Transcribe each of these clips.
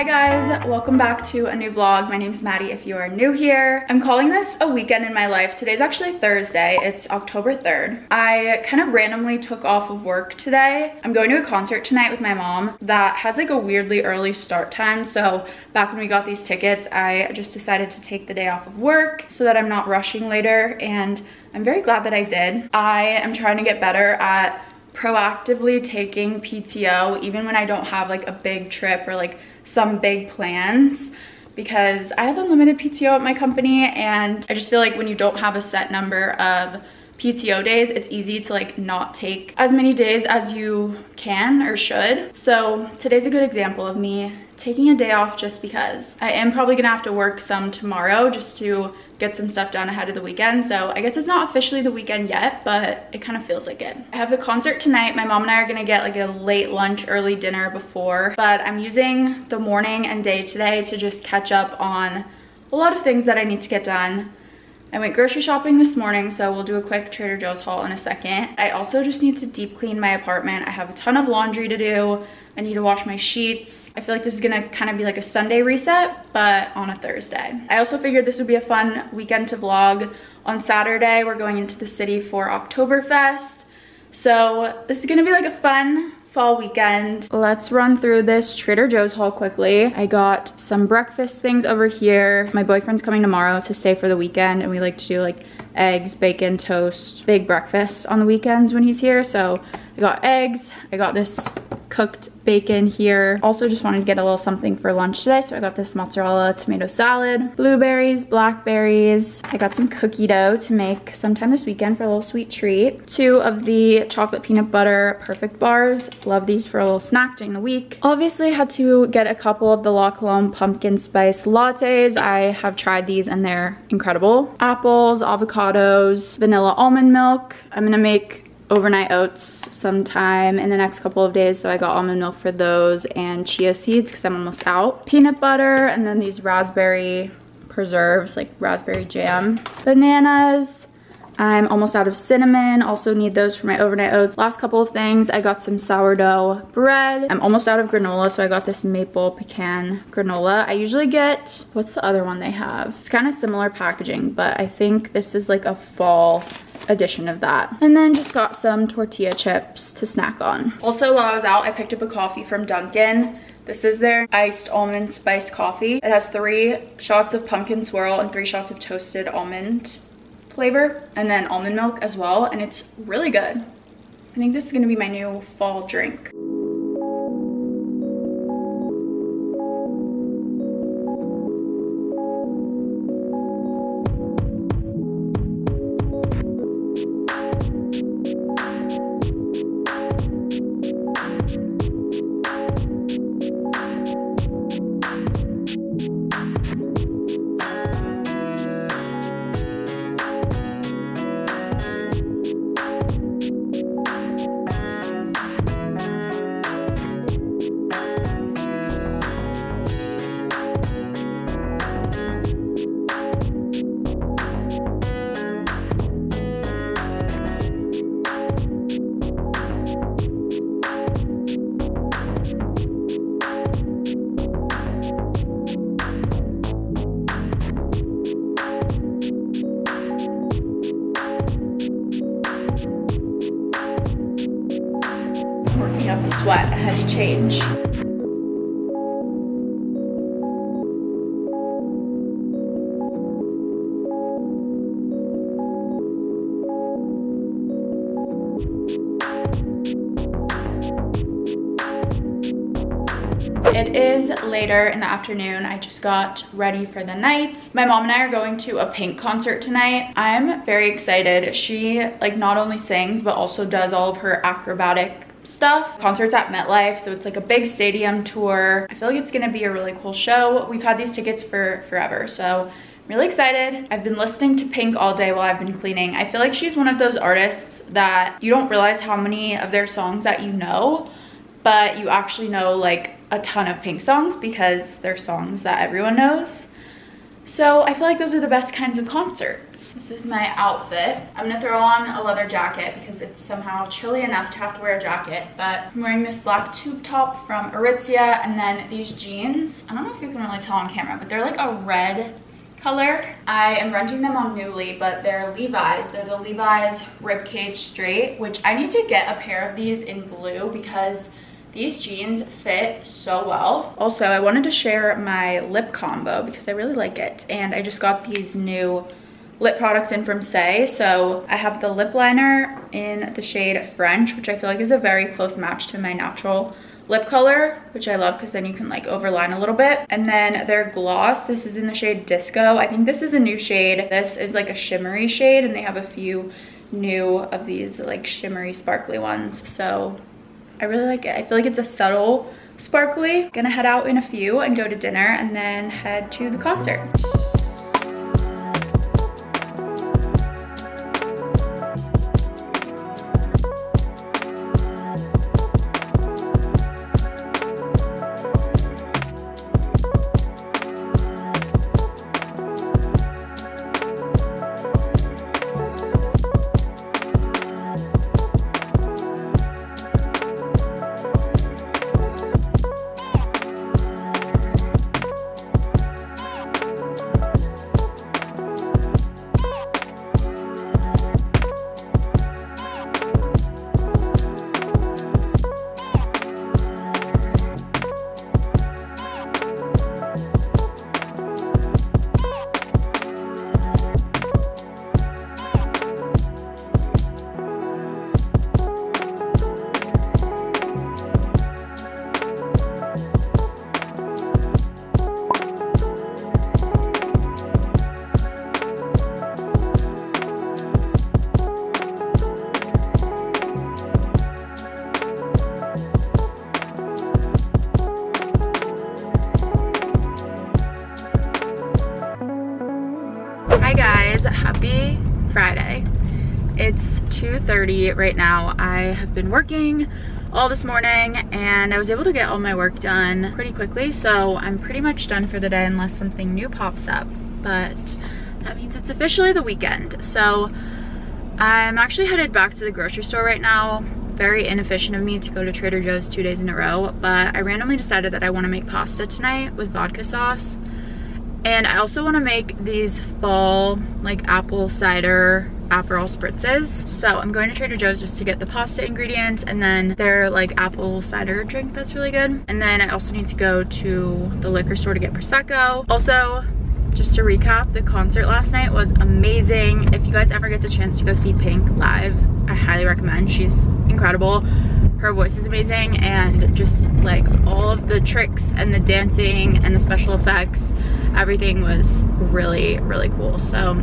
Hi guys, welcome back to a new vlog. My name is Maddie if you are new here. I'm calling this a weekend in my life. Today's actually Thursday. It's October 3rd. I kind of randomly took off of work today. I'm going to a concert tonight with my mom that has like a weirdly early start time. So back when we got these tickets, I just decided to take the day off of work so that I'm not rushing later, and I'm very glad that I did. I am trying to get better at proactively taking PTO even when I don't have like a big trip or like some big plans, because I have unlimited PTO at my company, and I just feel like when you don't have a set number of PTO days, it's easy to like not take as many days as you can or should. So today's a good example of me taking a day off just because. I am probably gonna have to work some tomorrow just to get some stuff done ahead of the weekend. So I guess it's not officially the weekend yet, but it kind of feels like it. I have a concert tonight. My mom and I are gonna get like a late lunch, early dinner before, but I'm using the morning and day today to just catch up on a lot of things that I need to get done. I went grocery shopping this morning, so we'll do a quick Trader Joe's haul in a second. I also just need to deep clean my apartment. I have a ton of laundry to do. I need to wash my sheets. I feel like this is gonna kind of be like a Sunday reset, but on a Thursday. I also figured this would be a fun weekend to vlog. On Saturday, we're going into the city for Oktoberfest. So this is gonna be like a fun fall weekend. Let's run through this Trader Joe's haul quickly. I got some breakfast things over here. My boyfriend's coming tomorrow to stay for the weekend, and we like to do like eggs, bacon, toast, big breakfast on the weekends when he's here. So I got eggs. I got this cooked bacon here. Also just wanted to get a little something for lunch today, so I got this mozzarella tomato salad, blueberries, blackberries. I got some cookie dough to make sometime this weekend for a little sweet treat. 2 of the chocolate peanut butter perfect bars. Love these for a little snack during the week. Obviously had to get a couple of the La Colombe pumpkin spice lattes. I have tried these and they're incredible. Apples, avocados, vanilla almond milk. I'm gonna make overnight oats sometime in the next couple of days, so I got almond milk for those, and chia seeds because I'm almost out. Peanut butter, and then these raspberry preserves, like raspberry jam. Bananas. I'm almost out of cinnamon, also need those for my overnight oats. Last couple of things, I got some sourdough bread. I'm almost out of granola, so I got this maple pecan granola. I usually get, what's the other one they have? It's kind of similar packaging, but I think this is like a fall edition of that. And then just got some tortilla chips to snack on. Also, while I was out, I picked up a coffee from Dunkin'. This is their iced almond spiced coffee. It has 3 shots of pumpkin swirl and 3 shots of toasted almond flavor, and then almond milk as well, and it's really good. I think this is gonna be my new fall drink. Working up a sweat, I had to change. It is later in the afternoon. I just got ready for the night. My mom and I are going to a Pink concert tonight. I'm very excited. She like not only sings but also does all of her acrobatic stuff. Concerts at MetLife, so it's like a big stadium tour. I feel like it's gonna be a really cool show. We've had these tickets for forever, so I'm really excited. I've been listening to Pink all day while I've been cleaning. I feel like she's one of those artists that you don't realize how many of their songs that you know, but you actually know like a ton of Pink songs because they're songs that everyone knows. So I feel like those are the best kinds of concerts. This is my outfit. I'm gonna throw on a leather jacket because it's somehow chilly enough to have to wear a jacket, but I'm wearing this black tube top from Aritzia and then these jeans. I don't know if you can really tell on camera, but they're like a red color. I am renting them on Nuuly, but they're Levi's. They're the Levi's Ribcage Straight, which I need to get a pair of these in blue because these jeans fit so well. Also, I wanted to share my lip combo because I really like it. And I just got these new lip products in from Saie. So I have the lip liner in the shade French, which I feel like is a very close match to my natural lip color, which I love because then you can like overline a little bit. And then their gloss, this is in the shade Disco. I think this is a new shade. This is like a shimmery shade and they have a few new of these like shimmery sparkly ones. So I really like it. I feel like it's a subtle sparkly. Gonna head out in a few and go to dinner and then head to the concert. Hi guys, happy Friday. It's 2:30 right now. I have been working all this morning and I was able to get all my work done pretty quickly, so I'm pretty much done for the day unless something new pops up, but that means it's officially the weekend. So I'm actually headed back to the grocery store right now. Very inefficient of me to go to Trader Joe's 2 days in a row, but I randomly decided that I want to make pasta tonight with vodka sauce. And I also want to make these fall like apple cider Aperol spritzes. So I'm going to Trader Joe's just to get the pasta ingredients and then their like apple cider drink that's really good. And then I also need to go to the liquor store to get Prosecco. Also, just to recap, the concert last night was amazing. If you guys ever get the chance to go see Pink live, I highly recommend. She's incredible. Her voice is amazing, and just like all of the tricks and the dancing and the special effects, everything was really, really cool. So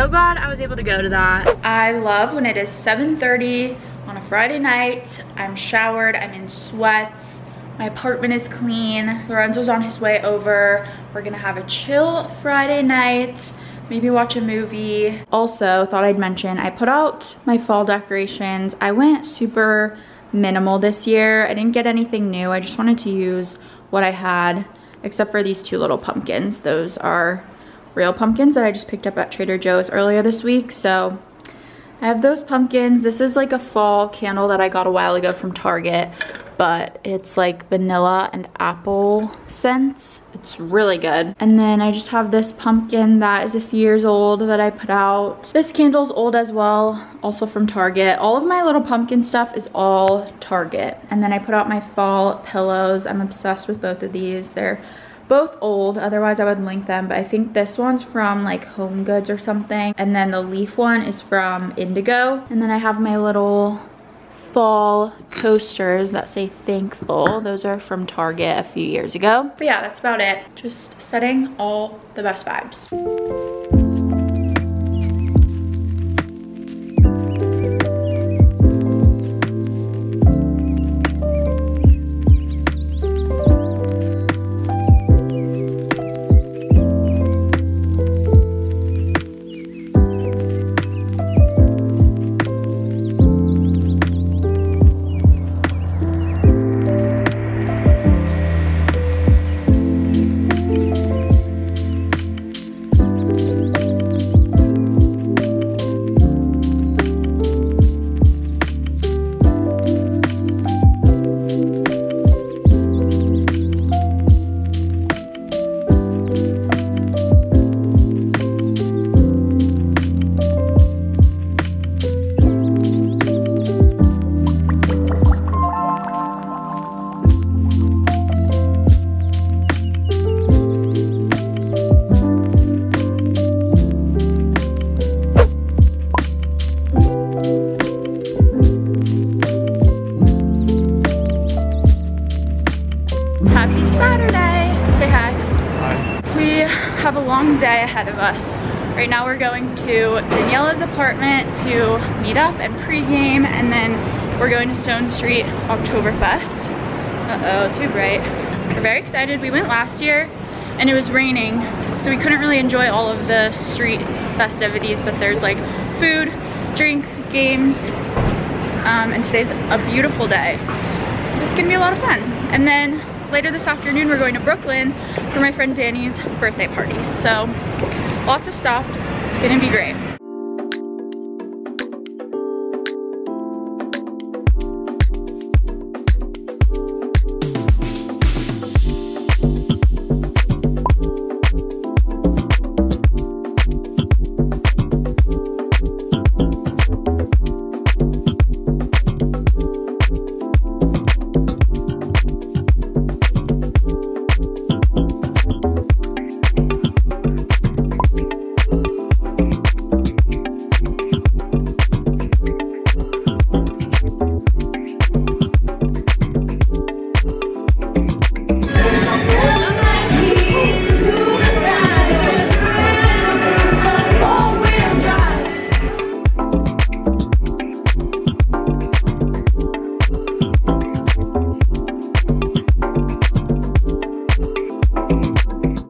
glad I was able to go to that. I love when it is 7:30 on a Friday night. I'm showered, I'm in sweats, my apartment is clean. Lorenzo's on his way over. We're gonna have a chill Friday night, maybe watch a movie. Also, thought I'd mention, I put out my fall decorations. I went super minimal this year. I didn't get anything new. I just wanted to use what I had, except for these two little pumpkins. Those are real pumpkins that I just picked up at Trader Joe's earlier this week. So I have those pumpkins. This is like a fall candle that I got a while ago from Target, but it's like vanilla and apple scents. It's really good. And then I just have this pumpkin that is a few years old that I put out. This candle's old as well, also from Target. All of my little pumpkin stuff is all Target. And then I put out my fall pillows. I'm obsessed with both of these. They're both old, otherwise I would link them, but I think this one's from like Home Goods or something. And then the leaf one is from Indigo. And then I have my little fall coasters that say Thankful. Those are from Target a few years ago. But yeah, that's about it. Just setting all the best vibes. long day ahead of us. Right now we're going to Daniela's apartment to meet up and pregame, and then we're going to Stone Street Oktoberfest. Uh-oh, too bright. We're very excited. We went last year and it was raining, so we couldn't really enjoy all of the street festivities, but there's like food, drinks, games, and today's a beautiful day. So it's gonna be a lot of fun. And then later this afternoon, we're going to Brooklyn for my friend Danny's birthday party. So lots of stops. It's gonna be great.